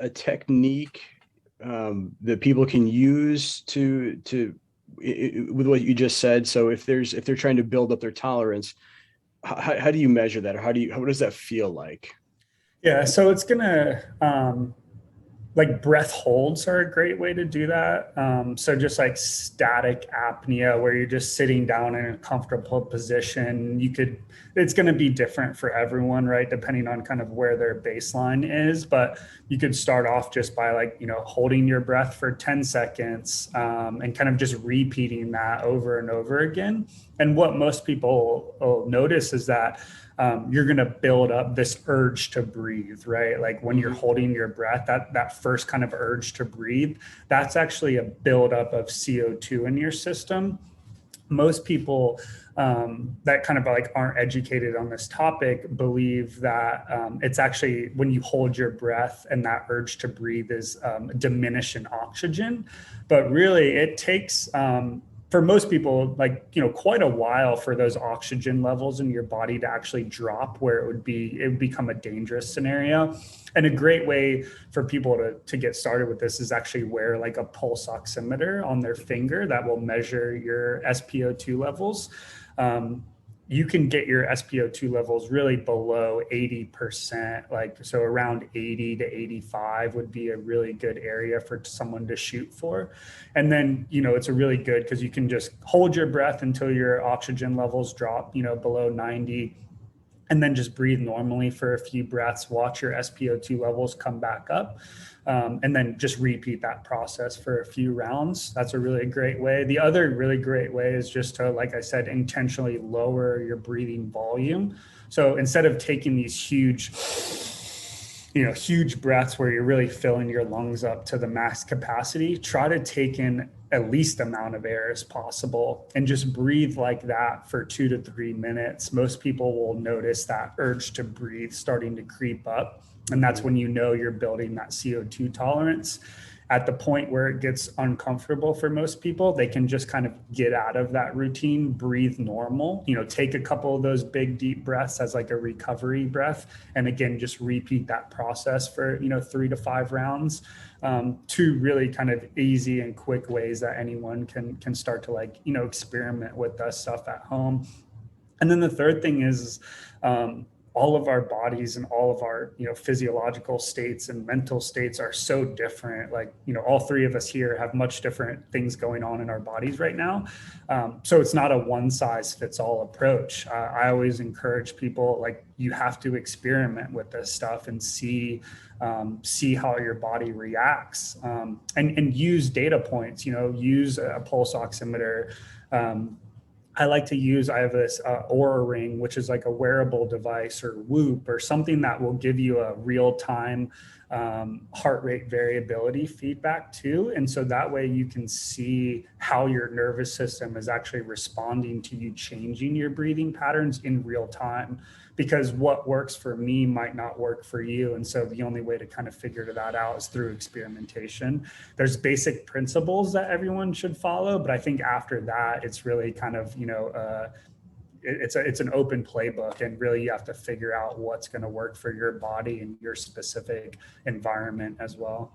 a technique that people can use with what you just said? So if they're trying to build up their tolerance, how do you measure that? Or what does that feel like? Yeah, so it's gonna like breath holds are a great way to do that. So just like static apnea, where you're just sitting down in a comfortable position, it's going to be different for everyone, right? Depending on kind of where their baseline is. But you could start off just by like, holding your breath for 10 seconds and kind of just repeating that over and over again. And what most people will notice is that you're going to build up this urge to breathe, right? Like when you're holding your breath, that first kind of urge to breathe, that's actually a buildup of CO2 in your system. Most people that kind of like aren't educated on this topic believe that it's actually when you hold your breath and that urge to breathe is diminish in oxygen. But really it takes for most people, like, quite a while for those oxygen levels in your body to actually drop where it would become a dangerous scenario. And a great way for people to get started with this is actually wear like a pulse oximeter on their finger that will measure your SpO2 levels. You can get your SpO2 levels really below 80%, so around 80 to 85 would be a really good area for someone to shoot for. And then, it's a really good because you can just hold your breath until your oxygen levels drop, below 90, and then just breathe normally for a few breaths, watch your SpO2 levels come back up, and then just repeat that process for a few rounds. That's a really great way. The other really great way is just to, like I said, intentionally lower your breathing volume. So instead of taking these huge breaths where you're really filling your lungs up to the max capacity, try to take in at least amount of air as possible and just breathe like that for 2 to 3 minutes. Most people will notice that urge to breathe starting to creep up. And that's when you're building that CO2 tolerance. At the point where it gets uncomfortable for most people, they can just kind of get out of that routine, breathe normal, take a couple of those big deep breaths as like a recovery breath. And again, just repeat that process for, 3 to 5 rounds. Two really kind of easy and quick ways that anyone can start to experiment with that stuff at home. And then the third thing is, all of our bodies and all of our physiological states and mental states are so different. All three of us here have much different things going on in our bodies right now. So it's not a one size fits all approach. I always encourage people, you have to experiment with this stuff and see how your body reacts, and use data points, use a pulse oximeter. I have this Aura Ring, which is like a wearable device, or Whoop, or something that will give you a real-time heart rate variability feedback too. And so that way you can see how your nervous system is actually responding to you changing your breathing patterns in real time, because what works for me might not work for you. And so the only way to kind of figure that out is through experimentation. There's basic principles that everyone should follow, but I think after that, it's really kind of, it's an open playbook, and really you have to figure out what's going to work for your body and your specific environment as well.